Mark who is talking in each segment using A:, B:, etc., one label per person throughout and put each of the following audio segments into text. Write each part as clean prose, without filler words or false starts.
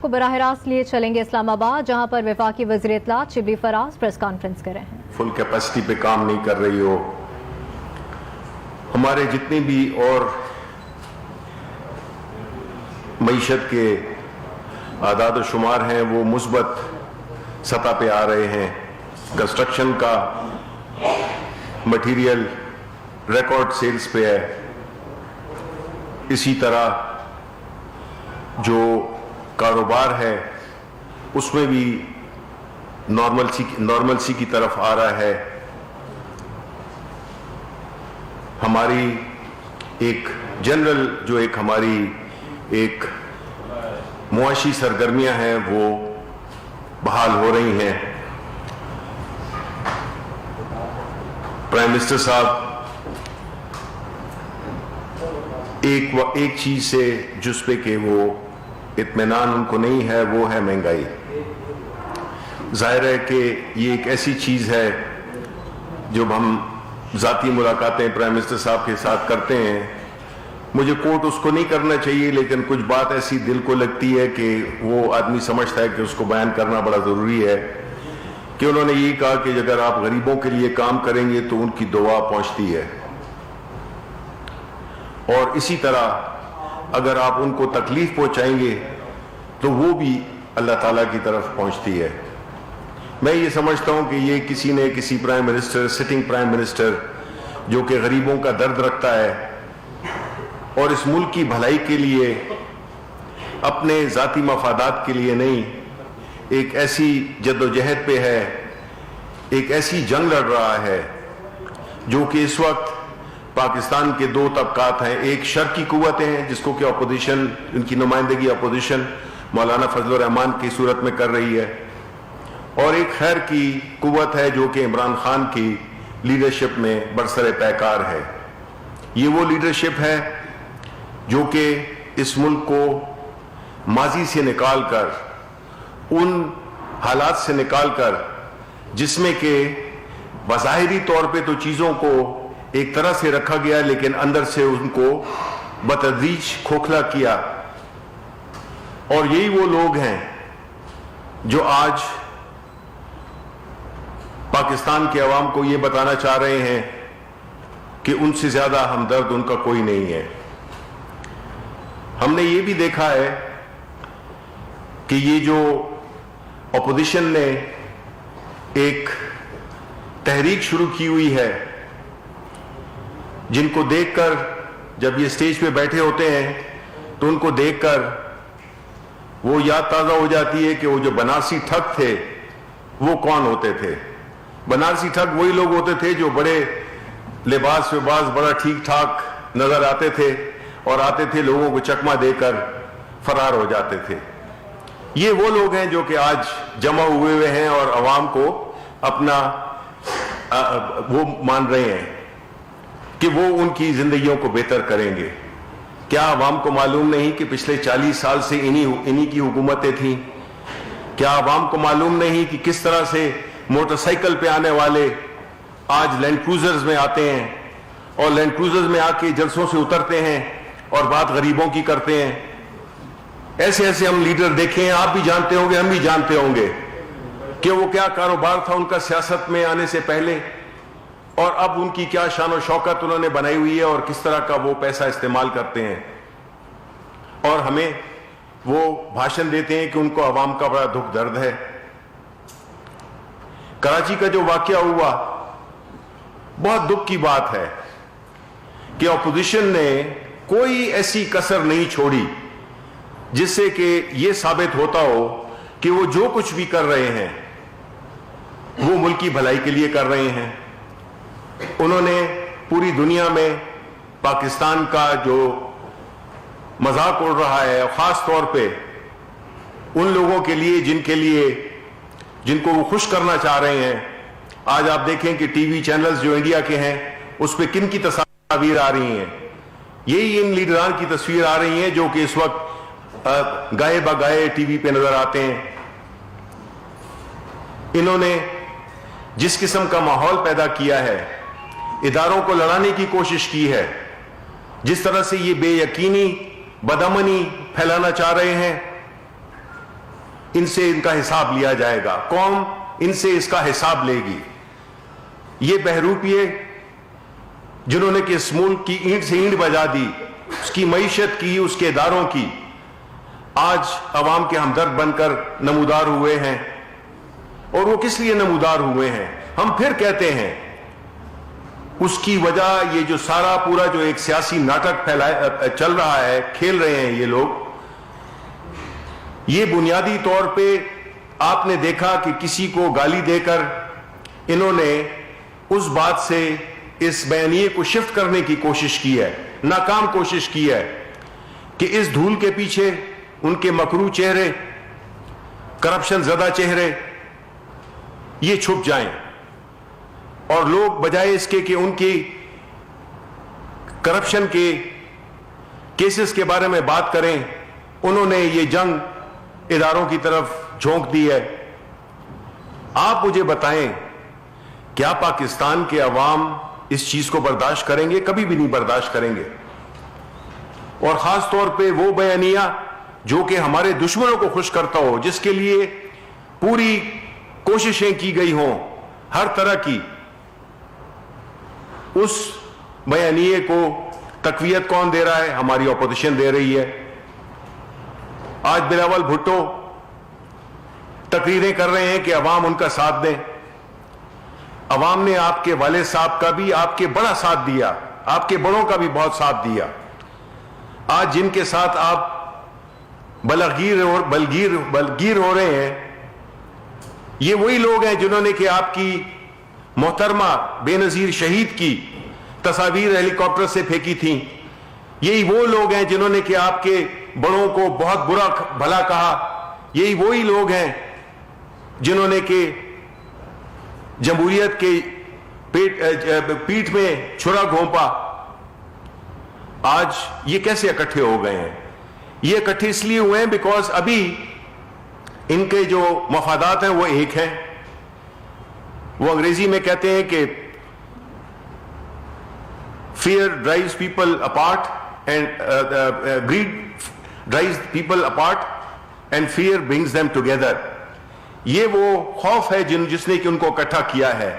A: کو براہ راست لیے چلیں گے اسلام آباد، جہاں پر وفاقی وزیر اطلاعات شبلی فراز پریس کانفرنس کر رہے ہیں۔
B: فل کیپیسٹی پہ کام نہیں کر رہی ہو، ہمارے جتنے بھی اور معیشت کے اعداد و شمار ہیں وہ مثبت سطح پہ آ رہے ہیں۔ کنسٹرکشن کا مٹیریل ریکارڈ سیلز پہ ہے، اسی طرح جو کاروبار ہے اس میں بھی نارملسی کی طرف آ رہا ہے۔ ہماری ایک جنرل جو ہماری ایک معاشی سرگرمیاں ہیں وہ بحال ہو رہی ہیں۔ پرائم منسٹر صاحب ایک چیز سے جس پہ کہ وہ اطمینان ان کو نہیں ہے وہ ہے مہنگائی۔ ظاہر ہے کہ یہ ایک ایسی چیز ہے جب ہم ذاتی ملاقاتیں پرائم منسٹر صاحب کے ساتھ کرتے ہیں، مجھے کوٹ اس کو نہیں کرنا چاہیے، لیکن کچھ بات ایسی دل کو لگتی ہے کہ وہ آدمی سمجھتا ہے کہ اس کو بیان کرنا بڑا ضروری ہے کہ انہوں نے یہ کہا کہ اگر آپ غریبوں کے لیے کام کریں گے تو ان کی دعا پہنچتی ہے، اور اسی طرح اگر آپ ان کو تکلیف پہنچائیں گے تو وہ بھی اللہ تعالیٰ کی طرف پہنچتی ہے۔ میں یہ سمجھتا ہوں کہ یہ کسی prime minister, sitting prime minister جو کہ غریبوں کا درد رکھتا ہے اور اس ملک کی بھلائی کے لیے، اپنے ذاتی مفادات کے لیے نہیں، ایک ایسی جدوجہد پہ ہے، ایک ایسی جنگ لڑ رہا ہے جو کہ اس وقت پاکستان کے دو طبقات ہیں۔ ایک شرقی قوتیں ہیں جس کو کہ اپوزیشن، ان کی نمائندگی اپوزیشن مولانا فضل الرحمان کی صورت میں کر رہی ہے، اور ایک خیر کی قوت ہے جو کہ عمران خان کی لیڈرشپ میں برسر پیکار ہے۔ یہ وہ لیڈرشپ ہے جو کہ اس ملک کو ماضی سے نکال کر، ان حالات سے نکال کر جس میں کہ بظاہری طور پہ تو چیزوں کو ایک طرح سے رکھا گیا لیکن اندر سے ان کو بتدریج کھوکھلا کیا، اور یہی وہ لوگ ہیں جو آج پاکستان کے عوام کو یہ بتانا چاہ رہے ہیں کہ ان سے زیادہ ہمدرد ان کا کوئی نہیں ہے۔ ہم نے یہ بھی دیکھا ہے کہ یہ جو اپوزیشن نے ایک تحریک شروع کی ہوئی ہے، جن کو دیکھ کر جب یہ سٹیج پہ بیٹھے ہوتے ہیں تو ان کو دیکھ کر وہ یاد تازہ ہو جاتی ہے کہ وہ جو بنارسی ٹھگ تھے وہ کون ہوتے تھے۔ بنارسی ٹھگ وہی لوگ ہوتے تھے جو بڑے لباس وباس بڑا ٹھیک ٹھاک نظر آتے تھے اور آتے تھے لوگوں کو چکما دے کر فرار ہو جاتے تھے۔ یہ وہ لوگ ہیں جو کہ آج جمع ہوئے ہیں اور عوام کو اپنا وہ مان رہے ہیں کہ وہ ان کی زندگیوں کو بہتر کریں گے۔ کیا عوام کو معلوم نہیں کہ پچھلے 40 سال سے انہی کی حکومتیں تھیں؟ کیا عوام کو معلوم نہیں کہ کس طرح سے موٹر سائیکل پہ آنے والے آج لینڈ کروزرز میں آتے ہیں اور لینڈ کروزرز میں آ کے جلسوں سے اترتے ہیں اور بات غریبوں کی کرتے ہیں؟ ایسے ایسے ہم لیڈر دیکھے ہیں، آپ بھی جانتے ہوں گے، ہم بھی جانتے ہوں گے کہ وہ کیا کاروبار تھا ان کا سیاست میں آنے سے پہلے، اور اب ان کی کیا شان و شوکت انہوں نے بنائی ہوئی ہے اور کس طرح کا وہ پیسہ استعمال کرتے ہیں، اور ہمیں وہ بھاشن دیتے ہیں کہ ان کو عوام کا بڑا دکھ درد ہے۔ کراچی کا جو واقعہ ہوا بہت دکھ کی بات ہے کہ اپوزیشن نے کوئی ایسی کسر نہیں چھوڑی جس سے کہ یہ ثابت ہوتا ہو کہ وہ جو کچھ بھی کر رہے ہیں وہ ملک کی بھلائی کے لیے کر رہے ہیں۔ انہوں نے پوری دنیا میں پاکستان کا جو مذاق اڑ رہا ہے، خاص طور پہ ان لوگوں کے لیے جن کو وہ خوش کرنا چاہ رہے ہیں، آج آپ دیکھیں کہ ٹی وی چینلز جو انڈیا کے ہیں اس پہ کن کی تصاویر آ رہی ہیں؟ یہی ان لیڈران کی تصویر آ رہی ہیں جو کہ اس وقت گائے بگائے ٹی وی پہ نظر آتے ہیں۔ انہوں نے جس قسم کا ماحول پیدا کیا ہے، اداروں کو لڑانے کی کوشش کی ہے، جس طرح سے یہ بے یقینی بدامنی پھیلانا چاہ رہے ہیں، ان سے ان کا حساب لیا جائے گا, قوم ان سے اس کا حساب لے گی. یہ بہروپیے جنہوں نے کہ اس ملک کی اینٹ سے اینٹ بجا دی, اس کی معیشت کی, اس کے اداروں کی, آج عوام کے ہمدرد بن کر نمودار ہوئے ہیں. اور وہ کس لیے نمودار ہوئے ہیں؟ ہم پھر کہتے ہیں اس کی وجہ یہ جو سارا پورا جو ایک سیاسی ناٹک چل رہا ہے, کھیل رہے ہیں یہ لوگ, یہ بنیادی طور پہ آپ نے دیکھا کہ کسی کو گالی دے کر انہوں نے اس بات سے اس بیانیے کو شفٹ کرنے کی کوشش کی ہے, ناکام کوشش کی ہے کہ اس دھول کے پیچھے ان کے مکروہ چہرے, کرپشن زدہ چہرے یہ چھپ جائیں, اور لوگ بجائے اس کے کہ ان کی کرپشن کے کیسز کے بارے میں بات کریں, انہوں نے یہ جنگ اداروں کی طرف جھونک دی ہے. آپ مجھے بتائیں کیا پاکستان کے عوام اس چیز کو برداشت کریں گے؟ کبھی بھی نہیں برداشت کریں گے. اور خاص طور پہ وہ بیانیہ جو کہ ہمارے دشمنوں کو خوش کرتا ہو, جس کے لیے پوری کوششیں کی گئی ہوں ہر طرح کی, اس بیانیے کو تقویت کون دے رہا ہے؟ ہماری اپوزیشن دے رہی ہے. آج بلاول بھٹو تقریریں کر رہے ہیں کہ عوام ان کا ساتھ دیں. عوام نے آپ کے والد صاحب کا بھی, آپ کے بڑا ساتھ دیا, آپ کے بڑوں کا بھی بہت ساتھ دیا. آج جن کے ساتھ آپ بلگیر ہو رہے ہیں, یہ وہی لوگ ہیں جنہوں نے کہ آپ کی محترمہ بے نظیر شہید کی تصاویر ہیلی کاپٹر سے پھینکی تھیں. یہی وہ لوگ ہیں جنہوں نے کہ آپ کے بڑوں کو بہت برا بھلا کہا. یہی وہی لوگ ہیں جنہوں نے کہ جمہوریت کے پیٹھ میں چھرا گھونپا. آج یہ کیسے اکٹھے ہو گئے ہیں؟ یہ اکٹھے اس لیے ہوئے ہیں بیکاز ابھی ان کے جو مفادات ہیں وہ ایک ہیں. وہ انگریزی میں کہتے ہیں کہ fear drives people apart and greed drives people apart and fear brings them together. یہ وہ خوف ہے جس نے کہ ان کو اکٹھا کیا ہے.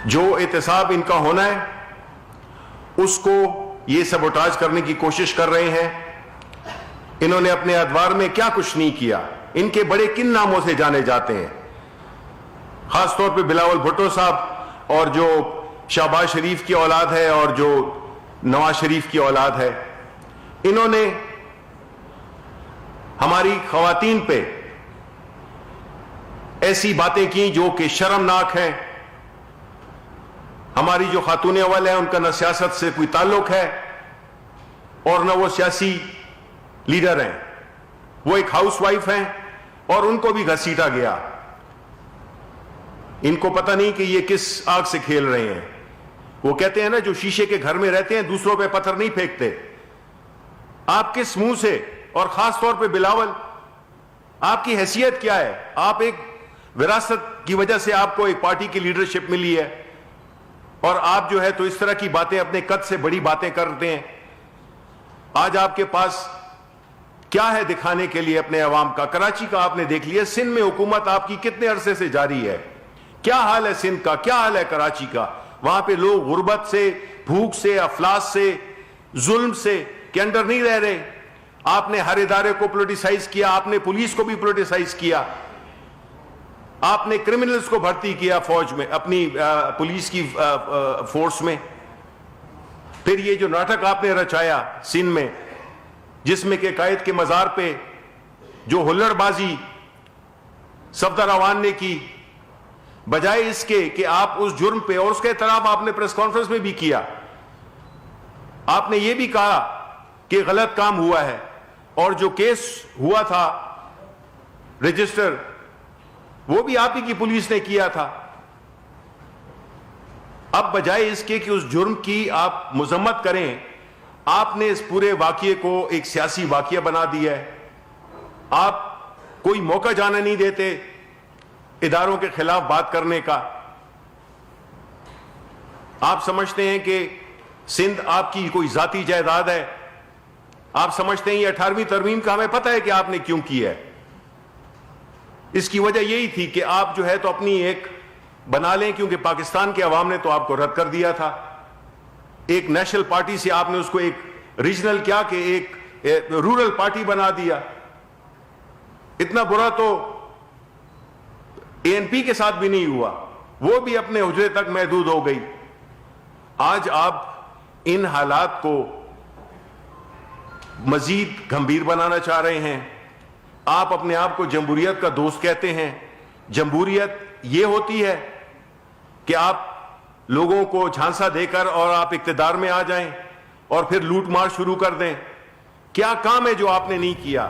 B: جو احتساب ان کا ہونا ہے اس کو یہ سبوٹاج کرنے کی کوشش کر رہے ہیں. انہوں نے اپنے ادوار میں کیا کچھ نہیں کیا. ان کے بڑے کن ناموں سے جانے جاتے ہیں, خاص طور پہ بلاول بھٹو صاحب اور جو شہباز شریف کی اولاد ہے اور جو نواز شریف کی اولاد ہے. انہوں نے ہماری خواتین پہ ایسی باتیں کی جو کہ شرمناک ہیں. ہماری جو خاتون اول ہیں ان کا نہ سیاست سے کوئی تعلق ہے اور نہ وہ سیاسی لیڈر ہیں. وہ ایک ہاؤس وائف ہیں اور ان کو بھی گھسیٹا گیا. ان کو پتہ نہیں کہ یہ کس آگ سے کھیل رہے ہیں. وہ کہتے ہیں نا جو شیشے کے گھر میں رہتے ہیں دوسروں پہ پتھر نہیں پھینکتے. آپ کس منہ سے, اور خاص طور پہ بلاول آپ کی حیثیت کیا ہے؟ آپ ایک وراثت کی وجہ سے آپ کو ایک پارٹی کی لیڈرشپ ملی ہے اور آپ جو ہے تو اس طرح کی باتیں اپنے قد سے بڑی باتیں کرتے ہیں. آج آپ کے پاس کیا ہے دکھانے کے لیے اپنے عوام کا؟ کراچی کا آپ نے دیکھ لیا. سندھ میں حکومت آپ کی کتنے عرصے سے جاری ہے. کیا حال ہے سندھ کا, کیا حال ہے کراچی کا؟ وہاں پہ لوگ غربت سے, بھوک سے, افلاس سے, ظلم سے کے اندر نہیں رہ رہے. آپ نے ہر ادارے کو پولیٹیسائز کیا, آپ نے پولیس کو بھی پولیٹیسائز کیا, آپ نے کرمنلز کو بھرتی کیا فوج میں, اپنی پولیس کی فورس میں. پھر یہ جو ناٹک آپ نے رچایا سندھ میں, جس میں کہ قائد کے مزار پہ جو ہلڑ بازی صفدر عوان نے کی, بجائے اس کے کہ آپ اس جرم پہ, اور اس کا اعتراف آپ نے پریس کانفرنس میں بھی کیا, آپ نے یہ بھی کہا کہ غلط کام ہوا ہے, اور جو کیس ہوا تھا رجسٹر وہ بھی آپ ہی کی پولیس نے کیا تھا. اب بجائے اس کے کہ اس جرم کی آپ مذمت کریں, آپ نے اس پورے واقعے کو ایک سیاسی واقعہ بنا دیا ہے. آپ کوئی موقع جانے نہیں دیتے اداروں کے خلاف بات کرنے کا. آپ سمجھتے ہیں کہ سندھ آپ کی کوئی ذاتی جائیداد ہے. آپ سمجھتے ہیں یہ 18ویں ترمیم کا ہمیں پتہ ہے کہ آپ نے کیوں کی ہے. اس کی وجہ یہی تھی کہ آپ جو ہے تو اپنی ایک بنا لیں، کیونکہ پاکستان کے عوام نے تو آپ کو رد کر دیا تھا. ایک نیشنل پارٹی سے آپ نے اس کو ایک ریجنل کیا کہ ایک رورل پارٹی بنا دیا. اتنا برا تو ANP کے ساتھ بھی نہیں ہوا، وہ بھی اپنے حجرے تک محدود ہو گئی. آج آپ ان حالات کو مزید گھمبیر بنانا چاہ رہے ہیں. آپ اپنے آپ کو جمہوریت کا دوست کہتے ہیں. جمہوریت یہ ہوتی ہے کہ آپ لوگوں کو جھانسا دے کر اور آپ اقتدار میں آ جائیں اور پھر لوٹ مار شروع کر دیں. کیا کام ہے جو آپ نے نہیں کیا؟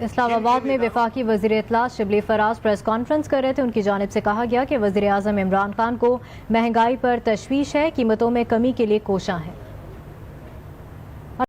A: اسلام آباد میں وفاقی وزیر اطلاع شبلی فراز پریس کانفرنس کر رہے تھے. ان کی جانب سے کہا گیا کہ وزیر اعظم عمران خان کو مہنگائی پر تشویش ہے، قیمتوں میں کمی کے لیے کوشاں ہیں.